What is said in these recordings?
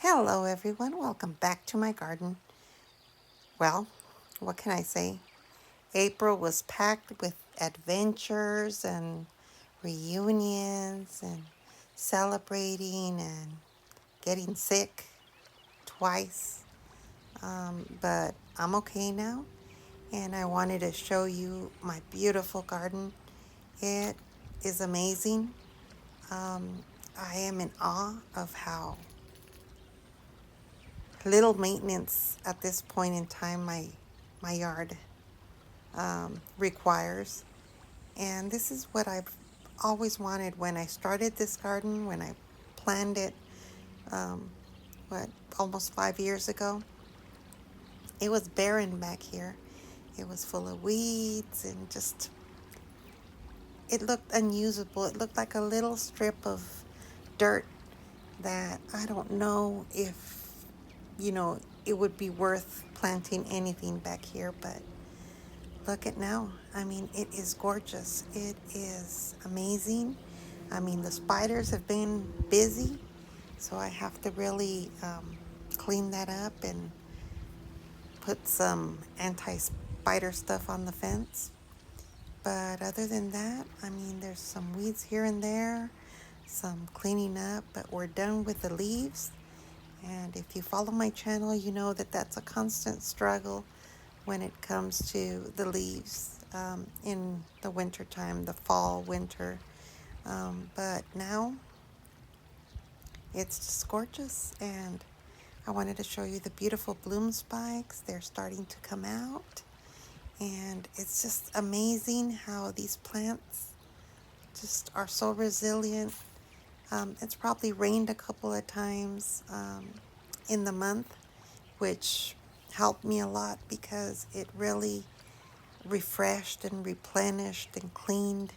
Hello everyone, welcome back to my garden. Well, what can I say? April was packed with adventures and reunions and celebrating and getting sick twice. But I'm okay now, and I wanted to show you my beautiful garden. It is amazing. I am in awe of how little maintenance at this point in time my yard requires. And this is what I've always wanted when I started this garden, when I planned it, um, what, almost 5 years ago. It was barren back here. It was full of weeds and just, it looked unusable. It looked like a little strip of dirt that I don't know if, it would be worth planting anything back here, but look at now. I mean, it is gorgeous. It is amazing. I mean, the spiders have been busy, so I have to really clean that up and put some anti-spider stuff on the fence. But other than that, I mean, there's some weeds here and there, some cleaning up, but we're done with the leaves. And if you follow my channel, you know that that's a constant struggle when it comes to the leaves in the winter time, the fall, winter. But now it's just gorgeous, and I wanted to show you the beautiful bloom spikes. They're starting to come out, and it's just amazing how these plants just are so resilient. It's probably rained a couple of times in the month, which helped me a lot because it really refreshed and replenished and cleaned,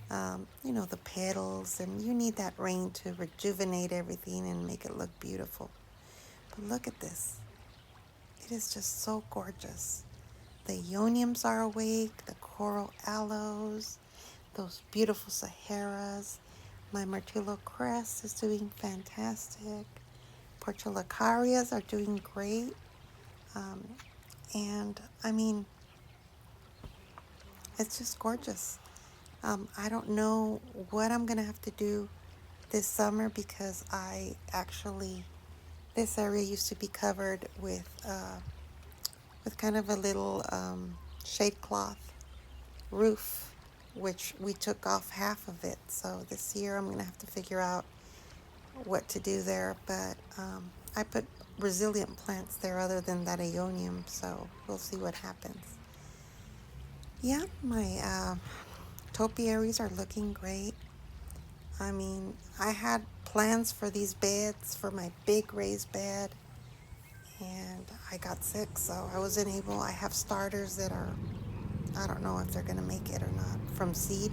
the petals. And you need that rain to rejuvenate everything and make it look beautiful. But look at this. It is just so gorgeous. The Ioniums are awake, the coral aloes, those beautiful Saharas. My Myrtilo cress is doing fantastic. Portulicarias are doing great. And I mean, it's just gorgeous. I don't know what I'm going to have to do this summer because this area used to be covered with kind of a little shade cloth roof, which we took off half of it. So this year I'm going to have to figure out what to do there. But I put resilient plants there other than that Aeonium, so we'll see what happens. Yeah, my topiaries are looking great. I mean, I had plans for these beds for my big raised bed, and I got sick, so I wasn't able. I have starters that are, I don't know if they're going to make it or not, from seed.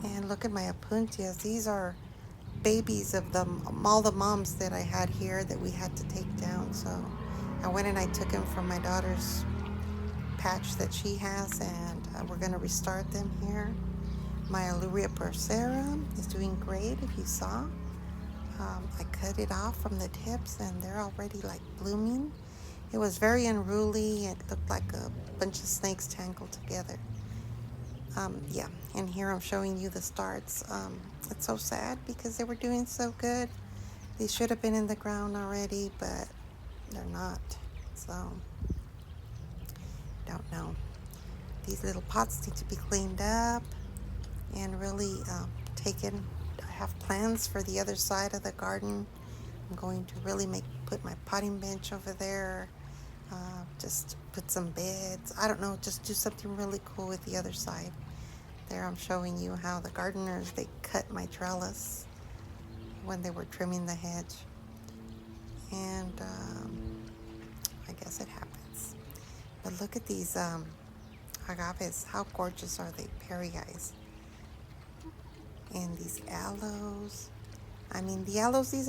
And look at my opuntias. These are babies of all the moms that I had here that we had to take down. So I went and I took them from my daughter's patch that she has, and we're going to restart them here. My Alluria procera is doing great, if you saw. I cut it off from the tips, and they're already like blooming. It was very unruly. It looked like a bunch of snakes tangled together. Yeah, and here I'm showing you the starts. It's so sad because they were doing so good. They should have been in the ground already, but they're not. So, don't know. These little pots need to be cleaned up and really taken. I have plans for the other side of the garden. I'm going to really put my potting bench over there. Just put some beds. I don't know, just do something really cool with the other side. There I'm showing you how the gardeners, they cut my trellis when they were trimming the hedge. And I guess it happens. But look at these agaves. How gorgeous are they? Perigais. And these aloes. I mean, these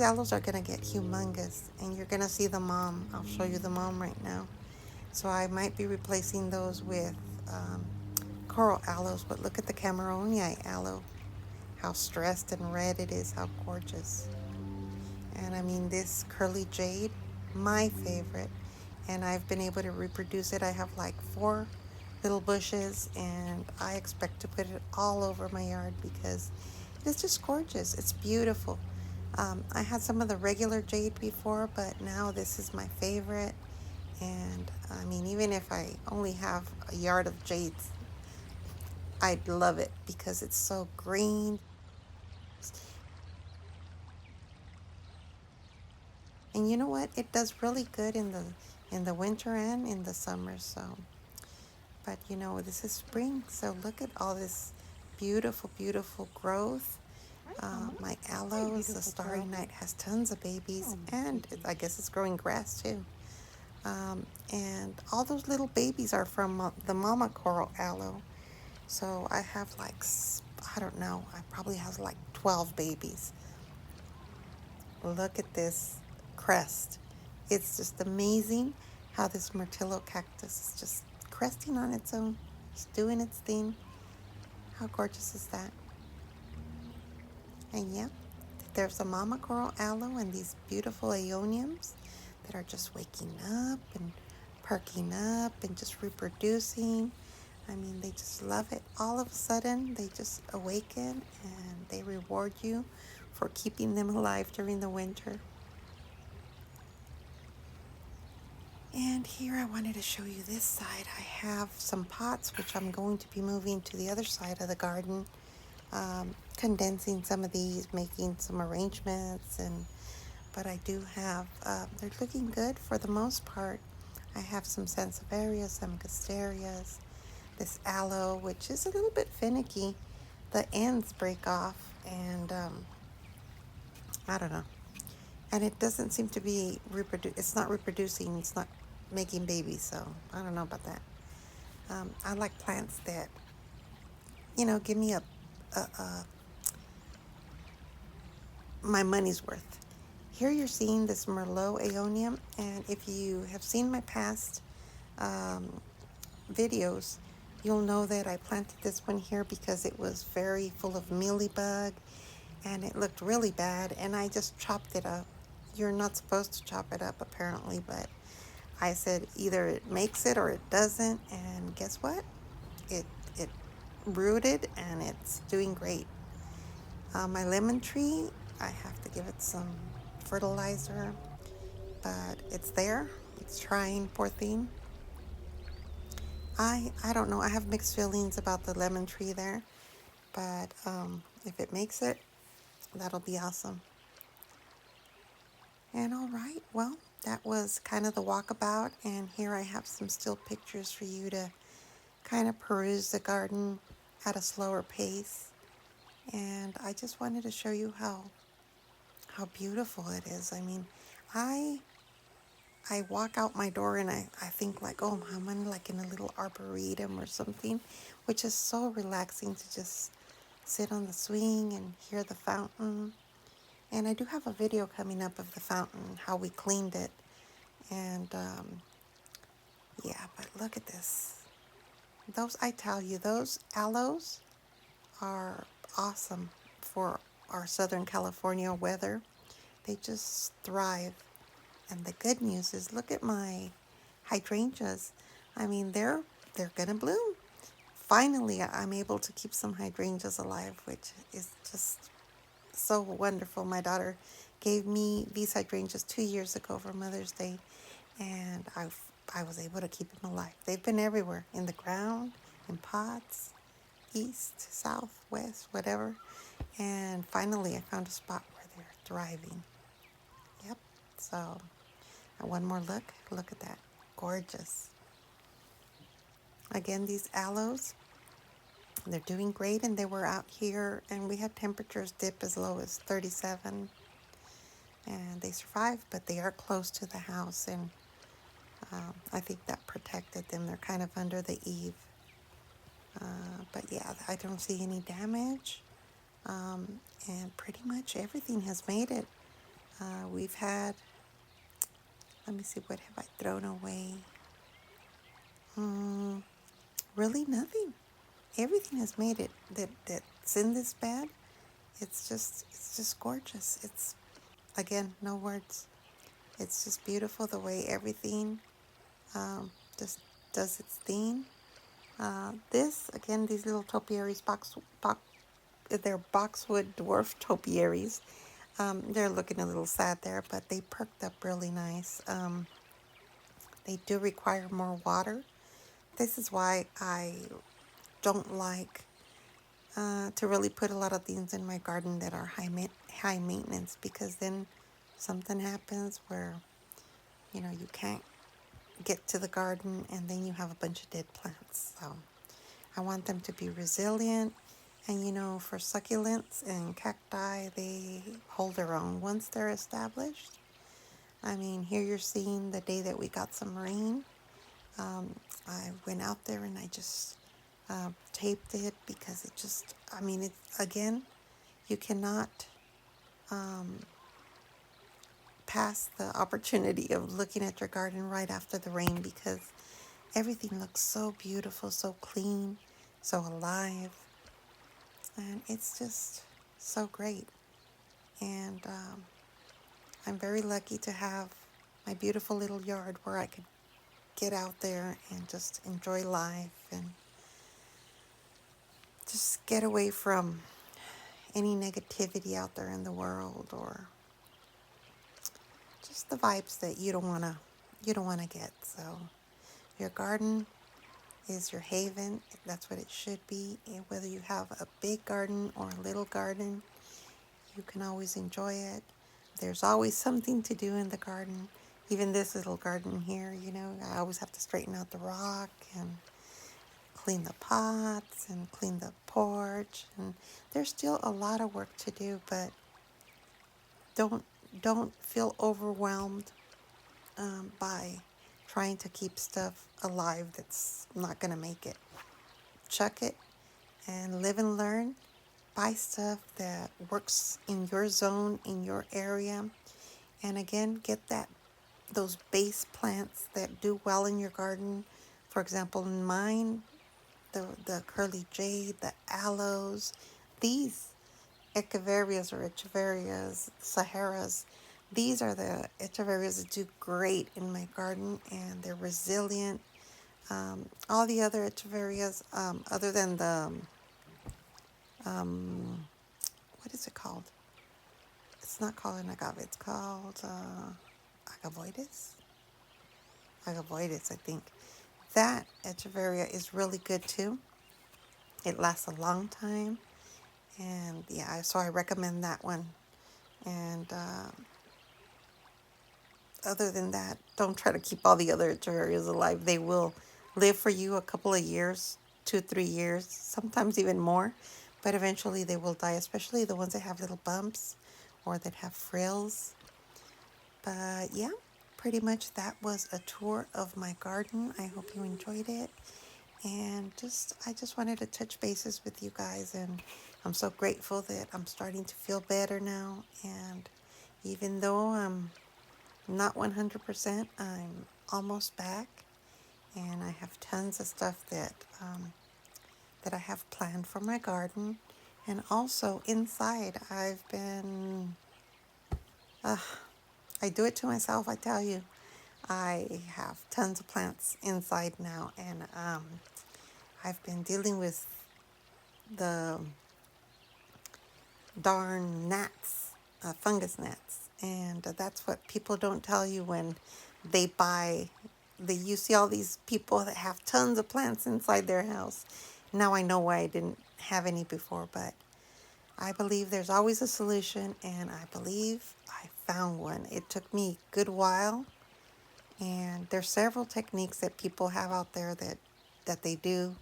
aloes are going to get humongous. And you're going to see the mom. I'll show you the mom right now. So I might be replacing those with coral aloes. But look at the Cameronii aloe. How stressed and red it is. How gorgeous. And I mean, this curly jade, my favorite. And I've been able to reproduce it. I have like 4 little bushes, and I expect to put it all over my yard because it's just gorgeous. It's beautiful. I had some of the regular jade before, but now this is my favorite. And I mean, even if I only have a yard of jades, I'd love it because it's so green. And you know what? It does really good in the winter and in the summer. So, but you know, this is spring, so look at all this beautiful, beautiful growth. My aloes, the Starry Night, has tons of babies, and I guess it's growing grass too. And all those little babies are from the mama coral aloe. So I have like, I don't know, I probably have like 12 babies. Look at this crest. It's just amazing how this myrtillo cactus is just cresting on its own, just doing its thing. How gorgeous is that? And yeah, there's a mama coral aloe and these beautiful aeoniums that are just waking up and perking up and just reproducing. I mean, they just love it. All of a sudden, they just awaken and they reward you for keeping them alive during the winter. And here I wanted to show you this side. I have some pots which I'm going to be moving to the other side of the garden, condensing some of these, making some arrangements, but I do have, they're looking good for the most part. I have some sansevieria, some wisterias, this aloe, which is a little bit finicky. The ends break off, and I don't know. And it doesn't seem to be it's not reproducing, it's not making babies, so I don't know about that. I like plants that, you know, give me a my money's worth. Here you're seeing this Merlot aeonium, and if you have seen my past um, videos, you'll know that I planted this one here because it was very full of mealybug, and it looked really bad, and I just chopped it up. You're not supposed to chop it up apparently, but I said either it makes it or it doesn't, and guess what? It rooted and it's doing great. My lemon tree, I have to give it some fertilizer, but it's there. It's trying, poor thing. I don't know. I have mixed feelings about the lemon tree there, but if it makes it, that'll be awesome. And all right, well, that was kind of the walkabout, and here I have some still pictures for you to kind of peruse the garden at a slower pace. And I just wanted to show you how beautiful it is. I mean, I I walk out my door and I think like, oh, I'm in like in a little arboretum or something, which is so relaxing to just sit on the swing and hear the fountain. And I do have a video coming up of the fountain, how we cleaned it. And yeah, but look at this. Those, I tell you, those aloes are awesome for our Southern California weather. They just thrive. And the good news is, look at my hydrangeas. I mean, they're gonna bloom. Finally, I'm able to keep some hydrangeas alive, which is just so wonderful. My daughter gave me these hydrangeas 2 years ago for Mother's Day, and I was able to keep them alive. They've been everywhere, in the ground, in pots, east, south, west, whatever. And finally, I found a spot where they're thriving. Yep. So, one more look. Look at that. Gorgeous. Again, these aloes, they're doing great, and they were out here, and we had temperatures dip as low as 37, and they survived, but they are close to the house, and I think that protected them. They're kind of under the eave. But yeah, I don't see any damage, and pretty much everything has made it. We've had, let me see, what have I thrown away? Really nothing. Everything has made it that's in this bed. It's just gorgeous. again, no words. It's just beautiful the way everything just does its thing. This, again, these little topiaries, they're boxwood dwarf topiaries. They're looking a little sad there, but they perked up really nice. They do require more water. This is why I don't like to really put a lot of things in my garden that are high maintenance, because then something happens where you can't get to the garden and then you have a bunch of dead plants. So I want them to be resilient, and for succulents and cacti, they hold their own once they're established. I mean, here you're seeing the day that we got some rain. I went out there and I just taped it, because it just, I mean, again, you cannot pass the opportunity of looking at your garden right after the rain, because everything looks so beautiful, so clean, so alive, and it's just so great. And I'm very lucky to have my beautiful little yard where I could get out there and just enjoy life and just get away from any negativity out there in the world, or just the vibes that you don't want to get. So your garden is your haven. That's what it should be. And whether you have a big garden or a little garden, you can always enjoy it. There's always something to do in the garden. Even this little garden here, I always have to straighten out the rock and clean the pots and clean the porch. And there's still a lot of work to do, but don't don't feel overwhelmed by trying to keep stuff alive that's not going to make it. Chuck it and live and learn. Buy stuff that works in your zone, in your area. And again, get those base plants that do well in your garden. For example, in mine, the curly jade, the aloes, these echeverias or echeverias, Saharas, these are the echeverias that do great in my garden, and they're resilient. All the other echeverias, other than the, what is it called? It's not called an agave, it's called agavoides? Agavoides, I think. That echeveria is really good too. It lasts a long time. And yeah, so I recommend that one. And other than that, don't try to keep all the other echeverias alive. They will live for you a couple of years, 2, 3 years, sometimes even more. But eventually they will die, especially the ones that have little bumps or that have frills. But yeah, pretty much that was a tour of my garden. I hope you enjoyed it. And I just wanted to touch bases with you guys, and I'm so grateful that I'm starting to feel better now. And even though I'm not 100%, I'm almost back, and I have tons of stuff that I have planned for my garden. And also inside, I do it to myself, I tell you. I have tons of plants inside now, and I've been dealing with the darn gnats, fungus gnats, and that's what people don't tell you when they buy. You see all these people that have tons of plants inside their house. Now I know why I didn't have any before, but I believe there's always a solution, and I believe I found one. It took me a good while, and there's several techniques that people have out there that they do,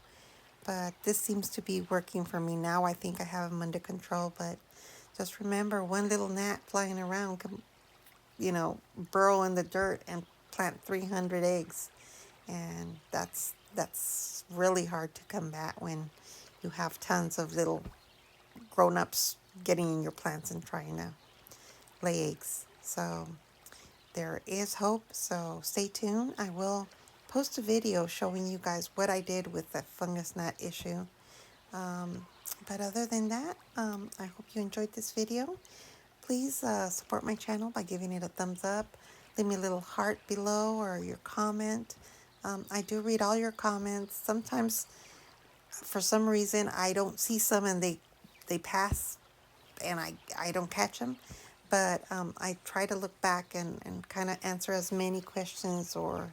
but this seems to be working for me now. I think I have them under control, but just remember, one little gnat flying around can, burrow in the dirt and plant 300 eggs, and that's really hard to combat when you have tons of little grown-ups getting in your plants and trying to lay eggs. So there is hope, so stay tuned. I will post a video showing you guys what I did with the fungus gnat issue. But other than that, I hope you enjoyed this video. please support my channel by giving it a thumbs up. Leave me a little heart below or your comment. I do read all your comments. Sometimes, for some reason, I don't see some and they pass and I don't catch them. But I try to look back and kind of answer as many questions or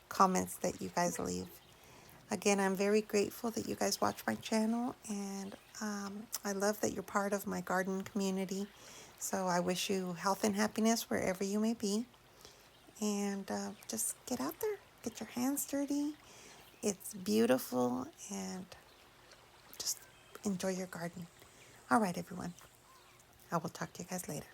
comments that you guys leave. Again, I'm very grateful that you guys watch my channel, and I love that you're part of my garden community. So I wish you health and happiness wherever you may be. And just get out there, get your hands dirty. It's beautiful, and just enjoy your garden. All right, everyone. I will talk to you guys later.